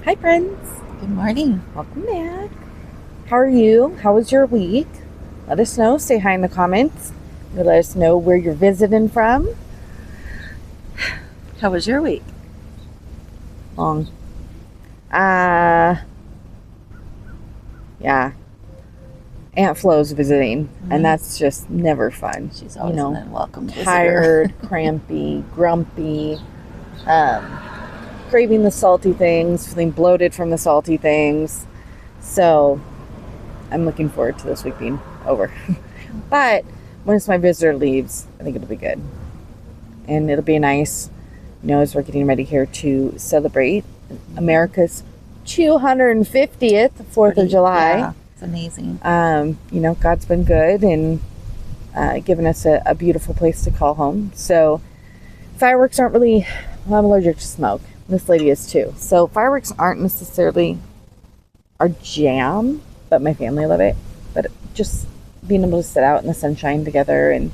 Hi, friends. Good morning. Welcome back. How are you? How was your week? Let us know. Say hi in the comments. Let us know where you're visiting from. How was your week? Long. Yeah. Aunt Flo's visiting, and that's just never fun. She's always an unwelcome visitor. Tired, crampy, grumpy, craving the salty things, feeling bloated from the salty things. So I'm looking forward to this week being over. But once my visitor leaves, I think it'll be good. And it'll be nice, as we're getting ready here to celebrate America's 250th 4th of July. Yeah, it's amazing. God's been good and given us a beautiful place to call home. So fireworks aren't really, well, I'm allergic to smoke. This lady is too. So fireworks aren't necessarily our jam, but my family love it. But just being able to sit out in the sunshine together and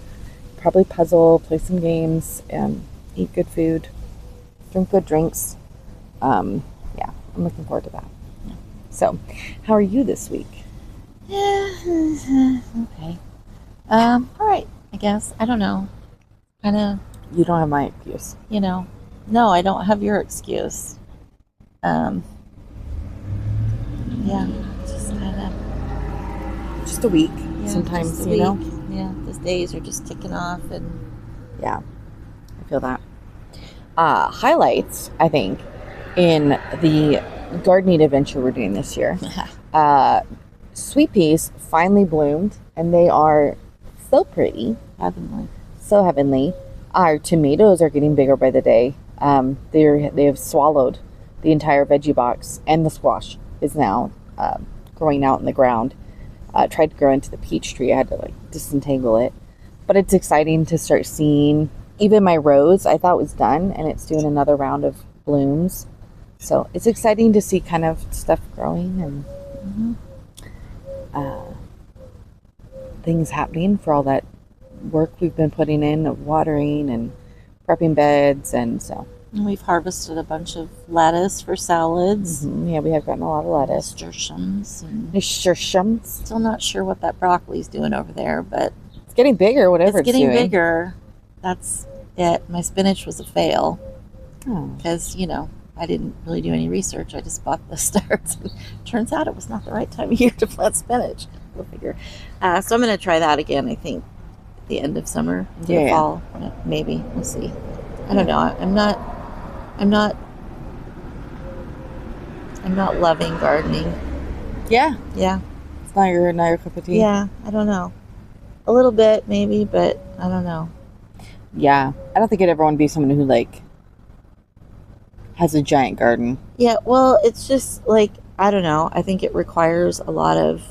probably puzzle, play some games, and eat good food, drink good drinks. Yeah, I'm looking forward to that. Yeah. So, how are you this week? Yeah, okay. All right, I guess. I don't know. Kind of. You don't have my excuse. No, I don't have your excuse. Yeah, just kind of. Just a week. Yeah, sometimes, just a week. Yeah, those days are just ticking off, and yeah, I feel that. Highlights, I think, in the gardening adventure we're doing this year. Sweet peas finally bloomed, and they are so pretty. heavenly. So heavenly. Our tomatoes are getting bigger by the day. They have swallowed the entire veggie box, and the squash is now growing out in the ground. Tried to grow into the peach tree. I had to disentangle it, but it's exciting to start seeing. Even my rose, I thought was done, and it's doing another round of blooms. So it's exciting to see kind of stuff growing and things happening for all that work we've been putting in of watering and prepping beds. And so We've harvested a bunch of lettuce for salads. yeah, we have gotten a lot of lettuce. Nasturtiums. Nasturtiums. Still not sure what that broccoli's doing over there, but It's getting bigger, whatever it's getting doing. bigger. That's it. My spinach was a fail Oh. because, I didn't really do any research. I just bought the starts. Turns out it was not the right time of year to plant spinach. Go figure. So I'm going to try that again, I think, at the end of summer, into the fall. Maybe. We'll see. I don't know. I'm not loving gardening. Yeah. Yeah. It's not your cup of tea. Yeah. I don't know. A little bit, maybe, but I don't know. Yeah. I don't think I'd ever want to be someone who has a giant garden. Yeah, well, it's just I don't know. I think it requires a lot of.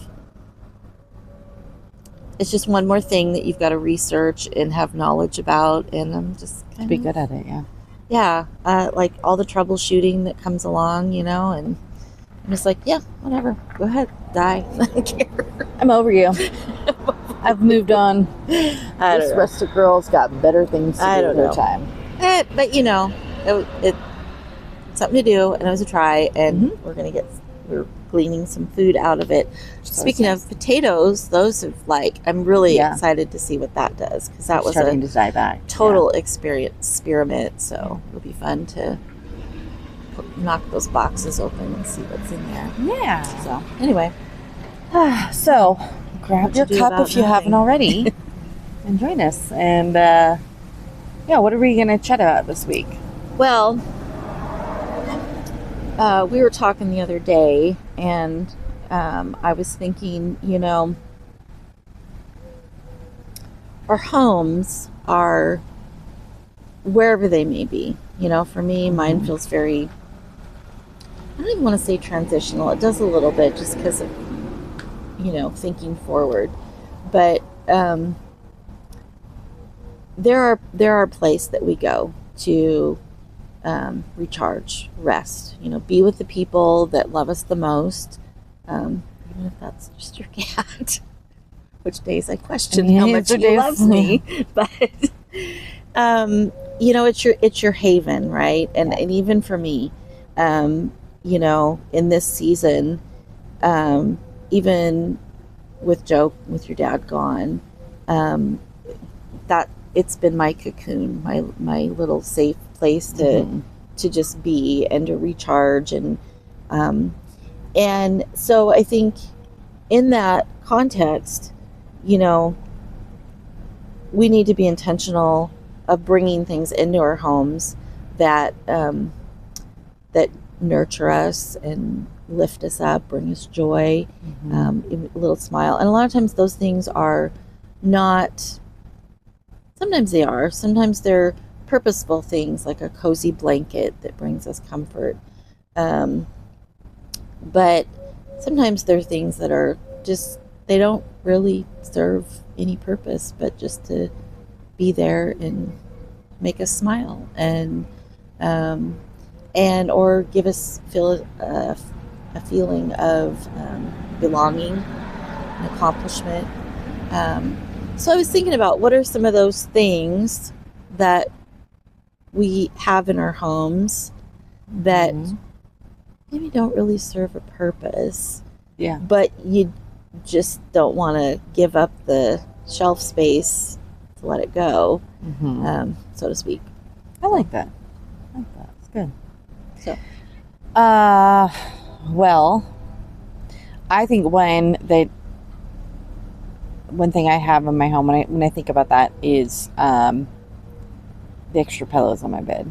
It's just one more thing that you've got to research and have knowledge about, and I'm just To be good at it, yeah. Yeah, all the troubleshooting that comes along, and I'm just yeah, whatever. Go ahead, die. I don't care. I'm over you. I've moved on. This know. Rustic girl's got better things to I do don't with her know. time. But it's something to do, and it was a try, and we're gleaning some food out of it. Speaking of potatoes, those have I'm really excited to see what that does, because that was starting to die back. total experiment. So it'll be fun to knock those boxes open and see what's in there. Yeah. So anyway, so grab your cup if you haven't already and join us. And what are we going to chat about this week? well, we were talking the other day, and I was thinking, our homes are wherever they may be. For me, mine feels very, I don't even want to say transitional. It does a little bit just because of, thinking forward. But there are places that we go to recharge, rest, be with the people that love us the most, even if that's just your cat, which days I question how much he loves me, but it's your haven, right? And even for me, in this season, even with Joe, with your dad gone, that it's been my cocoon, my little safe place to just be and to recharge. And so I think in that context, we need to be intentional of bringing things into our homes that that nurture us and lift us up, bring us joy, a little smile. And a lot of times those things are not, sometimes they are, sometimes they're purposeful things, like a cozy blanket that brings us comfort. But sometimes they're things that are just, they don't really serve any purpose, but just to be there and make us smile and or give us a feeling of belonging and accomplishment. So I was thinking about what are some of those things that we have in our homes that maybe don't really serve a purpose. Yeah. But you just don't want to give up the shelf space to let it go, so to speak. I like that. It's good. So, well, I think one thing I have in my home when I think about that is the extra pillows on my bed,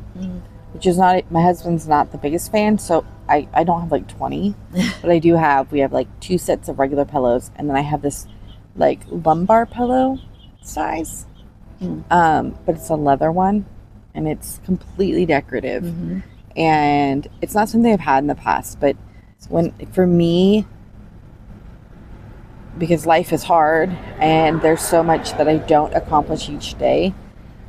which is not, my husband's not the biggest fan, so I don't have like 20, but we have like 2 sets of regular pillows, and then I have this like lumbar pillow size, but it's a leather one, and it's completely decorative, and it's not something I've had in the past, but for me, because life is hard and there's so much that I don't accomplish each day,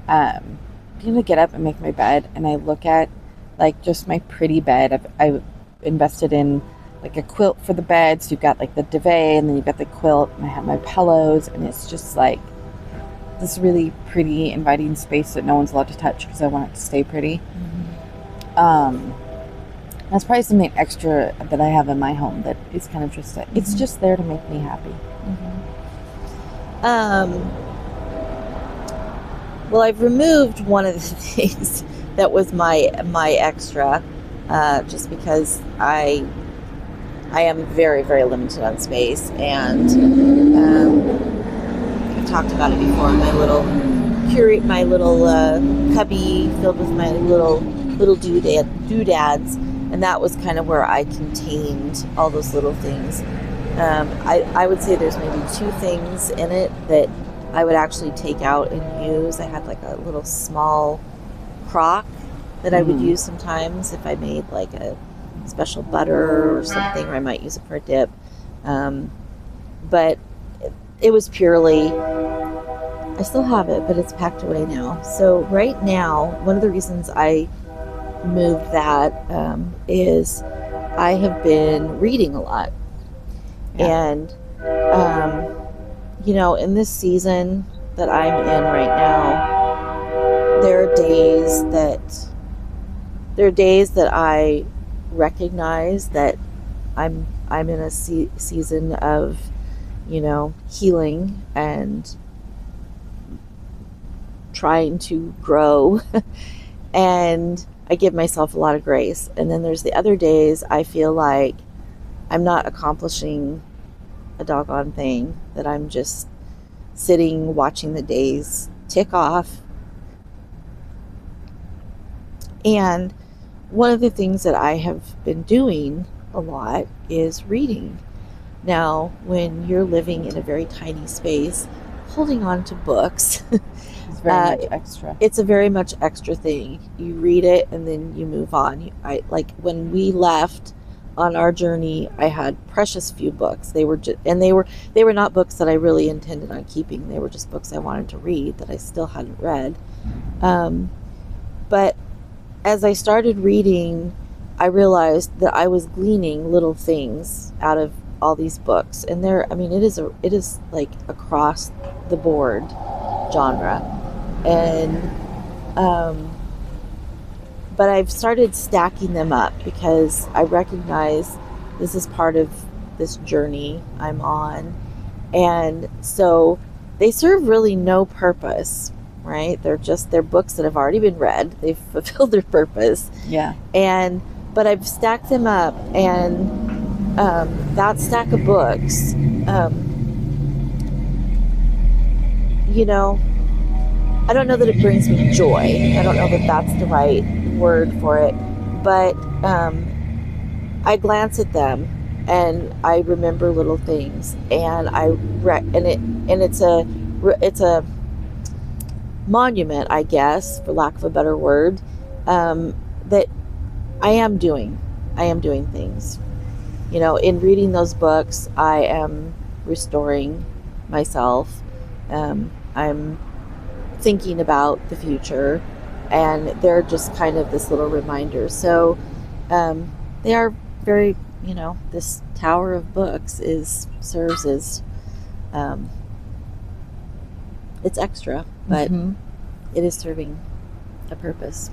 being able to get up and make my bed, and I look at like just my pretty bed. I've invested in like a quilt for the bed, so you've got like the duvet, and then you've got the quilt, and I have my pillows, and it's just like this really pretty, inviting space that no one's allowed to touch because I want it to stay pretty. That's probably something extra that I have in my home that is kind of just it's just there to make me happy. Well, I've removed one of the things that was my extra, just because I am very, very limited on space, and I've talked about it before. My little cubby filled with my little doodads, and that was kind of where I contained all those little things. I would say there's maybe 2 things in it that I would actually take out and use. I had like a little small crock that I would use sometimes if I made like a special butter or something, or I might use it for a dip. But it was purely, I still have it, but it's packed away now. So right now, one of the reasons I moved that is I have been reading a lot. And in this season that I'm in right now, there are days that I recognize that I'm in a season of healing and trying to grow and I give myself a lot of grace. And then there's the other days I feel like I'm not accomplishing a doggone thing, that I'm just sitting watching the days tick off. And one of the things that I have been doing a lot is reading. Now, when you're living in a very tiny space, holding on to books, it's very much extra. It's a very much extra thing. You read it and then you move on. Like when we left on our journey, I had precious few books. They were they were not books that I really intended on keeping. They were just books I wanted to read that I still hadn't read. But as I started reading, I realized that I was gleaning little things out of all these books, and it is like across the board genre, and but I've started stacking them up because I recognize this is part of this journey I'm on. And so they serve really no purpose, right? They're books that have already been read. They've fulfilled their purpose. Yeah. But I've stacked them up, and that stack of books, I don't know that it brings me joy. I don't know that that's the right word for it, but I glance at them and I remember little things, and it's a monument, I guess, for lack of a better word, that I am doing things. In reading those books, I am restoring myself. I'm thinking about the future, and they're just kind of this little reminder. So they are very, this tower of books serves as it's extra, but it is serving a purpose.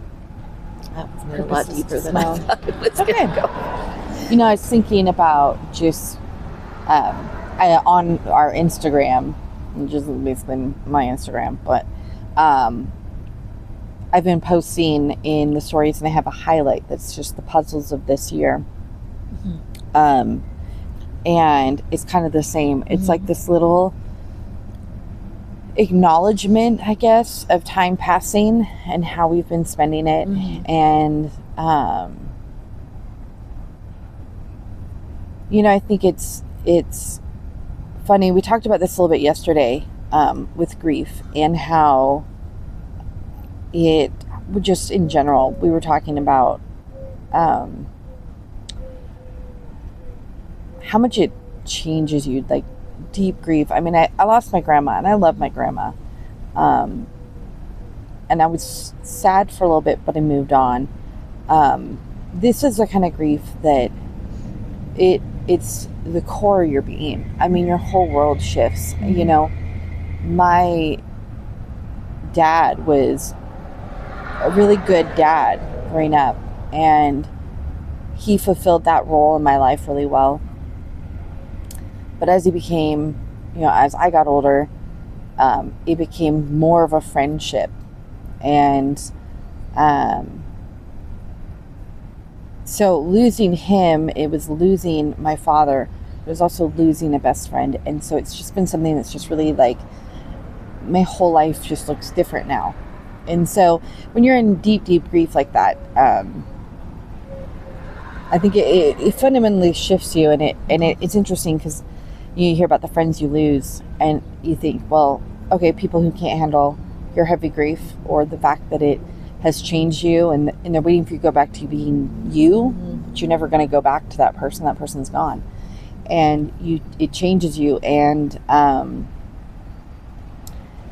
That was a lot deeper than I thought it was going to go. I was thinking about just on our Instagram, which is basically my Instagram, but I've been posting in the stories, and I have a highlight that's just the puzzles of this year. And it's kind of the same. It's like this little acknowledgement, I guess, of time passing and how we've been spending it. And I think it's funny. We talked about this a little bit yesterday with grief, and how it just in general, we were talking about how much it changes you, like deep grief. I mean, I lost my grandma, and I love my grandma. And I was sad for a little bit, but I moved on. This is the kind of grief that it's the core of your being. I mean, your whole world shifts. My dad was a really good dad growing up, and he fulfilled that role in my life really well. But as he became, as I got older, it became more of a friendship. And so losing him, it was losing my father. It was also losing a best friend. And so it's just been something that's just really like, my whole life just looks different now. And so when you're in deep, deep grief like that, I think it fundamentally shifts you. And it's interesting because you hear about the friends you lose, and you think, well, okay, people who can't handle your heavy grief, or the fact that it has changed you, and they're waiting for you to go back to being you, but you're never going to go back to that person. That person's gone, and it changes you. And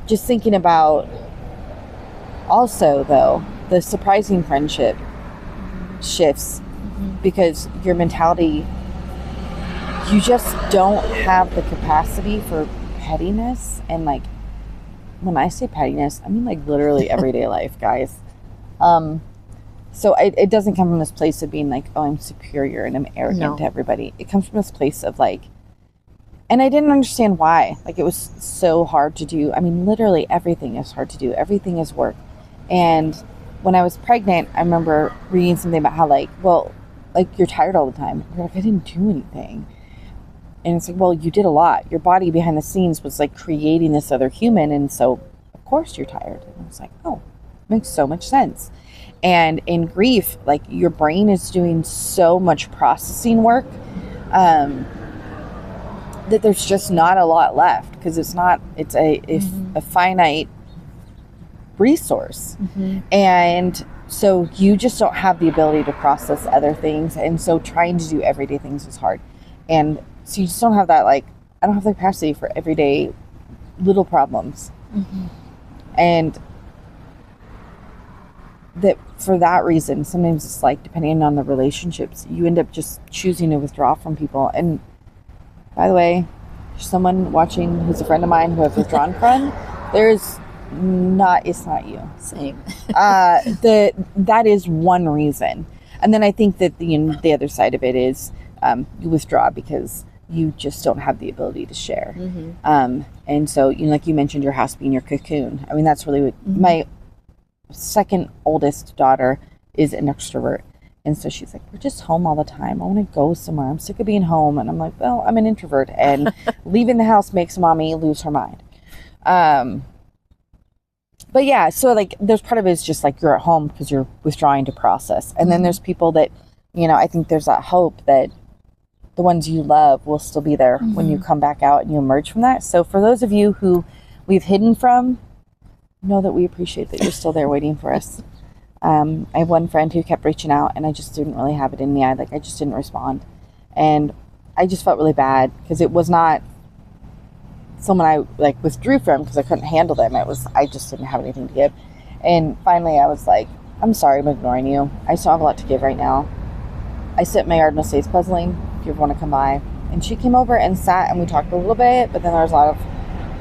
just thinking about also, though, the surprising friendship shifts because your mentality, you just don't have the capacity for pettiness. And like, when I say pettiness, I mean like literally everyday life, guys. So it doesn't come from this place of being like, oh, I'm superior and I'm arrogant to everybody. It comes from this place of like, and I didn't understand why. Like, it was so hard to do. I mean, literally everything is hard to do. Everything is work. And when I was pregnant, I remember reading something about how like, well, like, you're tired all the time. You're like, I didn't do anything. And it's like, well, you did a lot. Your body behind the scenes was like creating this other human. And so of course you're tired. And I was like, oh, makes so much sense. And in grief, like, your brain is doing so much processing work, that there's just not a lot left, because it's a finite resource. And so you just don't have the ability to process other things. And so trying to do everyday things is hard. And so you just don't have that, like, I don't have the capacity for everyday little problems. And that for that reason, sometimes it's like, depending on the relationships, you end up just choosing to withdraw from people. And by the way, someone watching who's a friend of mine who I've withdrawn from, there's It's not you. Same. That is one reason. And then I think that the other side of it is you withdraw because you just don't have the ability to share. And so, like you mentioned, your house being your cocoon. I mean, that's really what my second oldest daughter is an extrovert. And so she's like, we're just home all the time. I want to go somewhere. I'm sick of being home. And I'm like, well, I'm an introvert. And leaving the house makes mommy lose her mind. But yeah, so like there's part of it is just like you're at home because you're withdrawing to process. And then there's people that, I think there's that hope that the ones you love will still be there when you come back out and you emerge from that. So for those of you who we've hidden from, know that we appreciate that you're still there waiting for us. I have one friend who kept reaching out and I just didn't really have it in me. I just didn't respond. And I just felt really bad because it was not someone I withdrew from because I couldn't handle them. I just didn't have anything to give. And finally I was like, I'm sorry, I'm ignoring you. I still have a lot to give right now. I sit in my yard and say it's puzzling if you ever want to come by. And she came over and sat and we talked a little bit, but then there was a lot of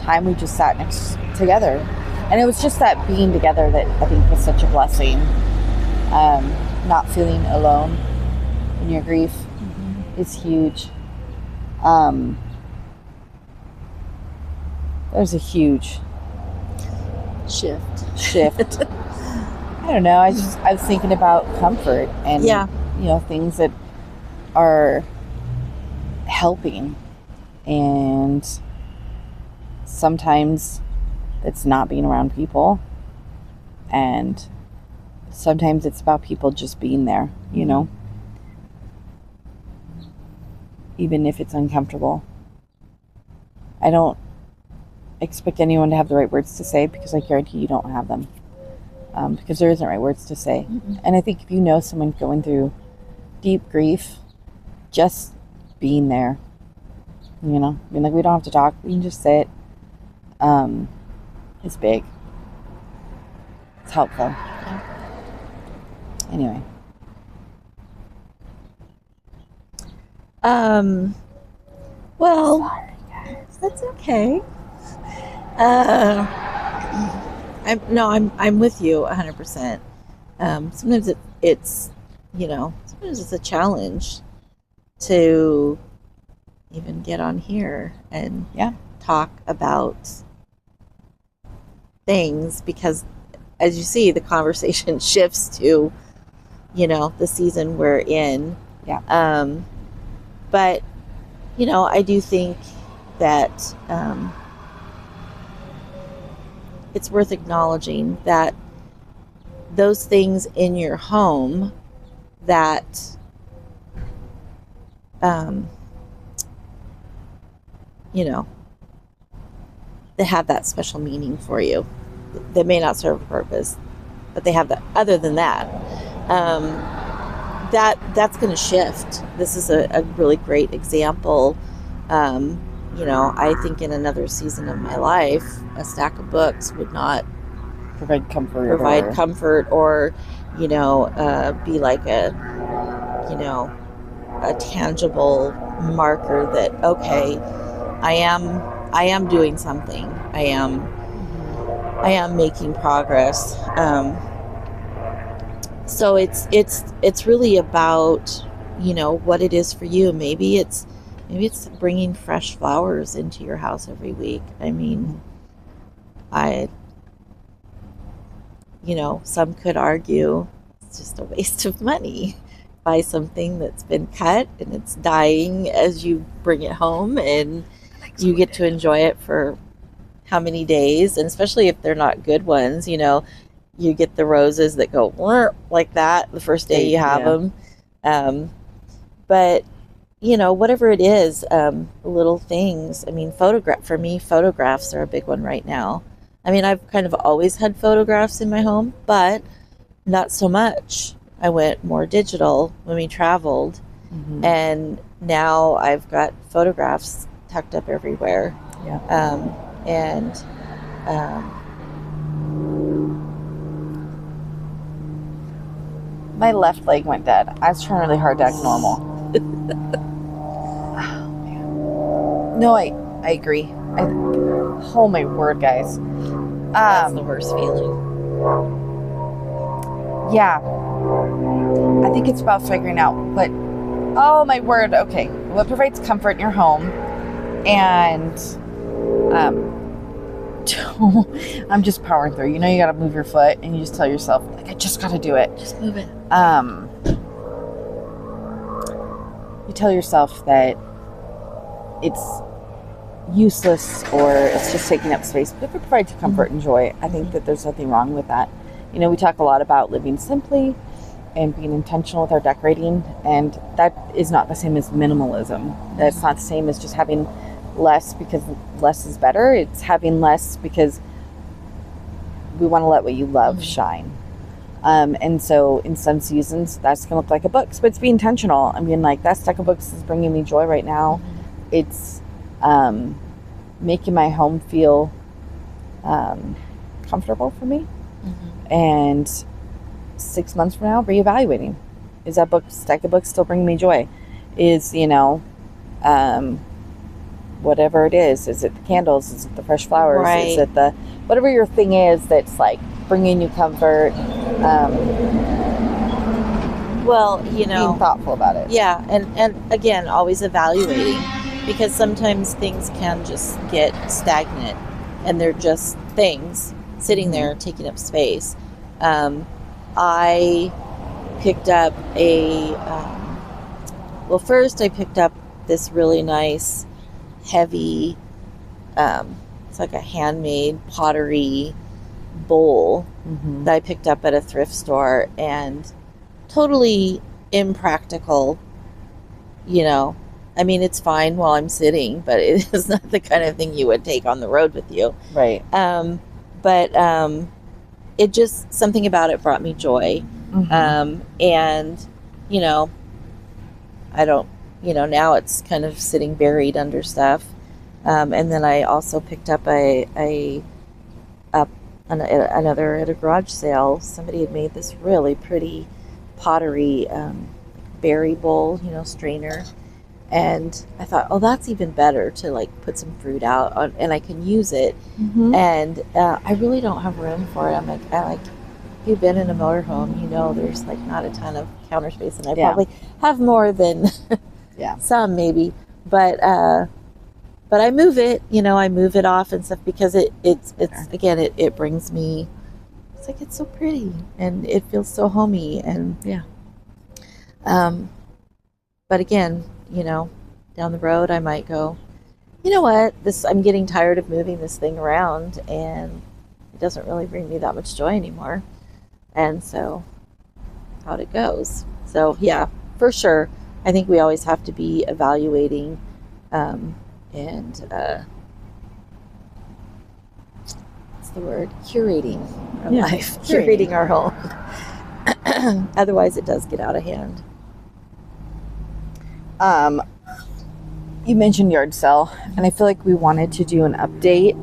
time we just sat next together. And it was just that being together that I think was such a blessing. Not feeling alone in your grief is huge. There's a huge shift. I don't know. I was thinking about comfort and things that are helping, and sometimes it's not being around people, and sometimes it's about people just being there, even if it's uncomfortable. I don't expect anyone to have the right words to say because I guarantee you don't have them, because there isn't right words to say. And I think if you know someone going through deep grief, just being there, we don't have to talk, we can just say it, is big. It's helpful. Anyway. Well, sorry, guys. That's okay. I'm with you 100%. Sometimes it's sometimes it's a challenge to even get on here and talk about things, because as you see, the conversation shifts to the season we're in. But I do think that it's worth acknowledging that those things in your home that that have that special meaning for you, that may not serve a purpose, but they have that. Other than that, that's going to shift. This is a really great example. I think in another season of my life, a stack of books would not provide comfort or be like a tangible marker that, okay, I am doing something. I am making progress. So it's really about what it is for you. Maybe it's bringing fresh flowers into your house every week. I mean, some could argue it's just a waste of money. Buy something that's been cut and it's dying as you bring it home, and you get to enjoy it for how many days, and especially if they're not good ones, you get the roses that go like that the first day you have them. But whatever it is, little things. I mean, for me, photographs are a big one right now. I mean, I've kind of always had photographs in my home, but not so much. I went more digital when we traveled, and now I've got photographs tucked up everywhere. My left leg went dead. I was trying really hard to act normal. Oh, man. No, I agree. Oh my word, guys. That's the worst feeling. Yeah. I think it's about figuring out what, oh my word, okay, what provides comfort in your home. And I'm just powering through. You know, you got to move your foot, and you just tell yourself, like, I just got to do it. Just move it. You tell yourself that it's useless or it's just taking up space. But if it provides you comfort and joy, I think that there's nothing wrong with that. You know, we talk a lot about living simply and being intentional with our decorating, and that is not the same as minimalism. That's not the same as just having less because less is better. It's having less because we want to let what you love shine. And so in some seasons, that's going to look like a book. But it's being intentional. I mean, like, that stack of books is bringing me joy right now. It's making my home feel comfortable for me. And 6 months from now, reevaluating. Is that stack of books still bringing me joy? Is, you know, whatever it is it the candles? Is it the fresh flowers? Right. Is it the, whatever your thing is that's like bringing you comfort? Well, you know, being thoughtful about it. Yeah, and again, always evaluating, because sometimes things can just get stagnant and they're just things sitting there taking up space. I picked up first I picked up this really nice, heavy, it's like a handmade pottery bowl that I picked up at a thrift store, and totally impractical, you know. I mean, it's fine while I'm sitting, but it is not the kind of thing you would take on the road with you. Right. But it just, something about it brought me joy. And, you know, I don't, you know, now it's kind of sitting buried under stuff. And then I also picked up another at a garage sale. Somebody had made this really pretty pottery berry bowl, you know, strainer. And I thought, oh, that's even better to like put some fruit out on, and I can use it. And I really don't have room for it. I'm like, if you've been in a motorhome, you know, there's like not a ton of counter space, and I probably have more than some maybe. But I move it, you know, I move it off and stuff, because it's again, it brings me, it's like, it's so pretty and it feels so homey, and but again, you know, down the road I might go, you know what, I'm getting tired of moving this thing around, and it doesn't really bring me that much joy anymore. And so out it goes. So yeah, for sure, I think we always have to be evaluating and what's the word? Curating our life, curating our home. Otherwise it does get out of hand. You mentioned yard sale, and I feel like we wanted to do an update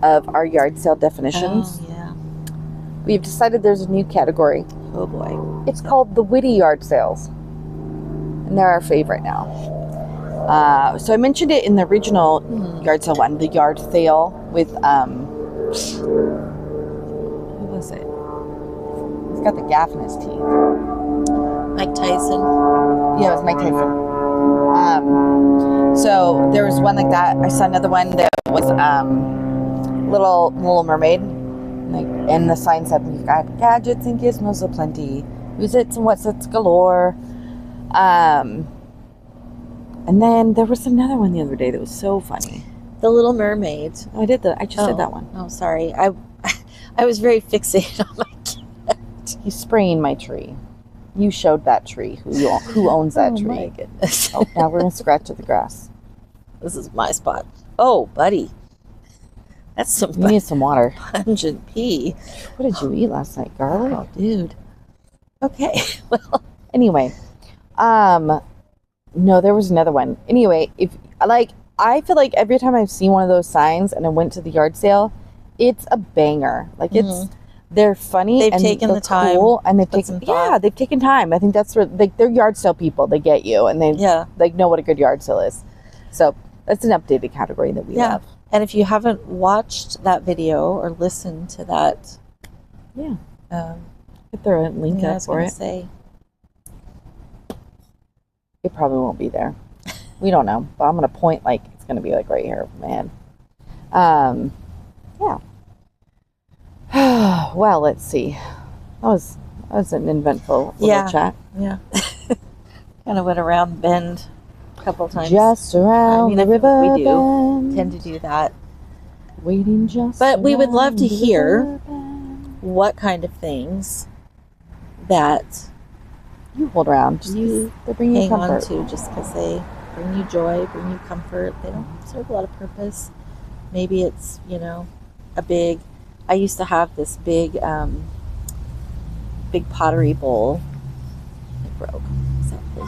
of our yard sale definitions. Oh, yeah. We've decided there's a new category. Oh boy. It's called the witty yard sales, and they're our favorite now. So I mentioned it in the original yard sale one, the yard sale with who was it? He's got the gaff in his teeth. Mike Tyson. Yeah, it was Mike Tyson. So there was one like that. I saw another one that was Little Mermaid, like, and the sign said, "We've got gadgets and gizmos aplenty, visits and what's it's galore." And then there was another one the other day that was so funny. The Little Mermaid. I did that. I just said that one. Oh, sorry. I was very fixated on my cat. You spraying my tree. You showed that tree. Who owns that tree? Oh my goodness. Oh, now we're gonna scratch at the grass. This is my spot. Oh, buddy. That's some You need some water. pungent pee. What did you eat last night? Garlic? Oh, dude. Okay. Well, anyway, no, there was another one. Anyway, I feel like every time I've seen one of those signs and I went to the yard sale, it's a banger. Like, they're funny. They've and taken they're the time. cool, and they've thought. they've taken time. I think that's where they're yard sale people. They get you, and they know what a good yard sale is. So that's an updated category that we love. And if you haven't watched that video or listened to that, Yeah. um, Could throw a link yeah, I up was for gonna it. say, It probably won't be there. We don't know. But I'm gonna point like it's gonna be like right here, man. Yeah. Well, let's see. That was an eventful little chat. yeah. Kind of went around the bend a couple times. Just around the I feel river like we do bend. tend to do that. Waiting just. But we would love to around the hear river bend. what kind of things that You hold around. Just you they bring you hang on comfort. to just because they bring you joy, bring you comfort. They don't serve a lot of purpose. Maybe it's, I used to have this big pottery bowl. It broke, sadly.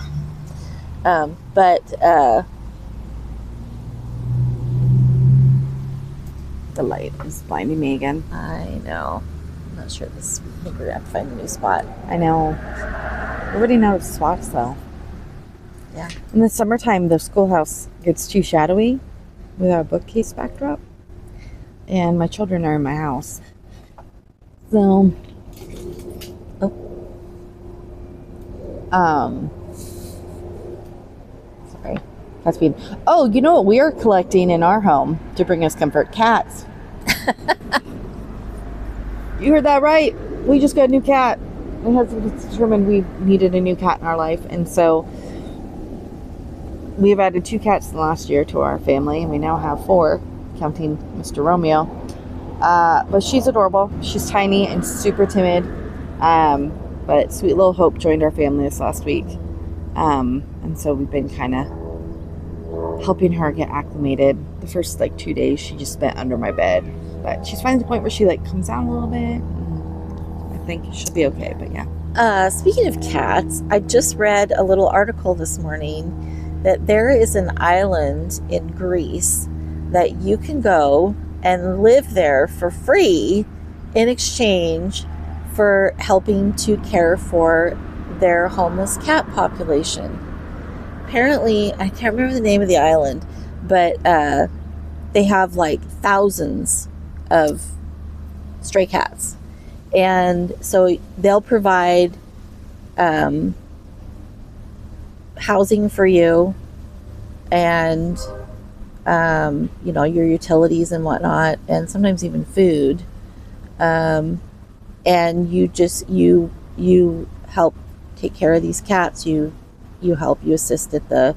The light is blinding me again. I know. I'm not sure this. I think we're gonna have to find a new spot. I know. Everybody knows spots though. Yeah. In the summertime, the schoolhouse gets too shadowy with our bookcase backdrop, and my children are in my house. So, sorry, cat's being. Oh, you know what we are collecting in our home to bring us comfort? Cats. You heard that right. We just got a new cat. My husband determined we needed a new cat in our life, and so we've added 2 cats in the last year to our family, and we now have 4, counting Mr. Romeo. But she's adorable. She's tiny and super timid. But sweet little Hope joined our family this last week. And so we've been kind of helping her get acclimated. The first 2 days she just spent under my bed. But she's finally to the point where she comes down a little bit. I think she'll be okay, but yeah. Speaking of cats, I just read a little article this morning that there is an island in Greece that you can go and live there for free in exchange for helping to care for their homeless cat population. Apparently, I can't remember the name of the island, but they have thousands of stray cats. And so they'll provide housing for you and your utilities and whatnot, and sometimes even food, and you help take care of these cats. You assist at the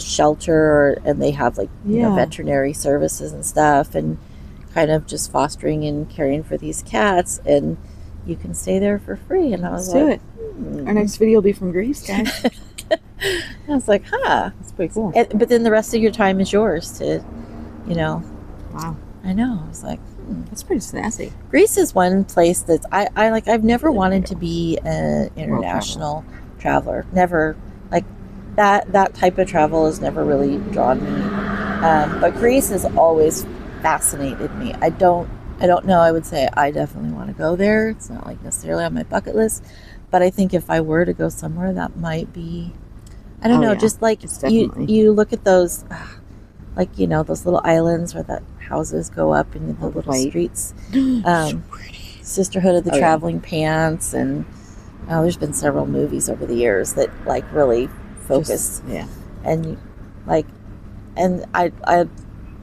shelter, and they have veterinary services and stuff, and kind of just fostering and caring for these cats, and you can stay there for free. And I was Let's do it. Our next video will be from Greece, guys. I was like, That's pretty cool. but then the rest of your time is yours to, Wow. I know. I was like, That's pretty snazzy. Greece is one place that's I've never wanted to be an international traveler. Never, that type of travel has never really drawn me. But Greece has always fascinated me. I don't know. I would say I definitely want to go there. It's not necessarily on my bucket list, but I think if I were to go somewhere, that might be. I don't know. Yeah. Just you look at those, those little islands where the houses go up into the little streets. So pretty. Sisterhood of the Traveling Pants, and there's been several movies over the years that really focus. And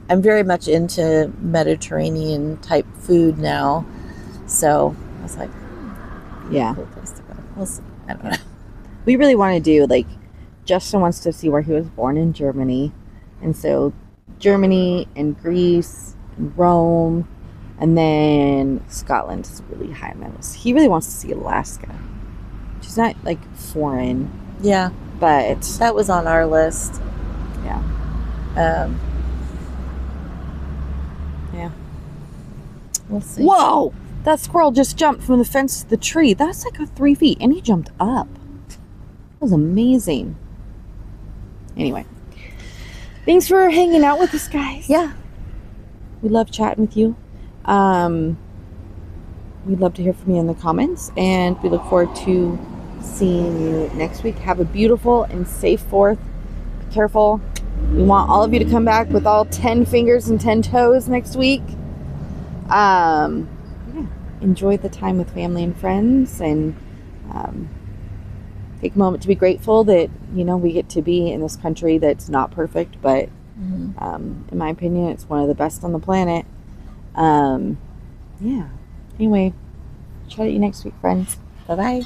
I'm very much into Mediterranean type food now, so I was like, cool place to go. We'll see. I don't know. We really want to do Justin wants to see where he was born in Germany, and so Germany and Greece and Rome, and then Scotland is really high on my list. He really wants to see Alaska, which is not foreign. Yeah, but that was on our list. Yeah. Yeah. We'll see. Whoa! That squirrel just jumped from the fence to the tree. That's 3 feet, and he jumped up. That was amazing. Anyway, thanks for hanging out with us, guys. Yeah. We love chatting with you. We'd love to hear from you in the comments, and we look forward to seeing you next week. Have a beautiful and safe 4th. Be careful. We want all of you to come back with all 10 fingers and 10 toes next week. Yeah, enjoy the time with family and friends, and take a moment to be grateful that, you know, we get to be in this country that's not perfect, but in my opinion, it's one of the best on the planet. Yeah. Anyway, chat at you next week, friends. Bye-bye.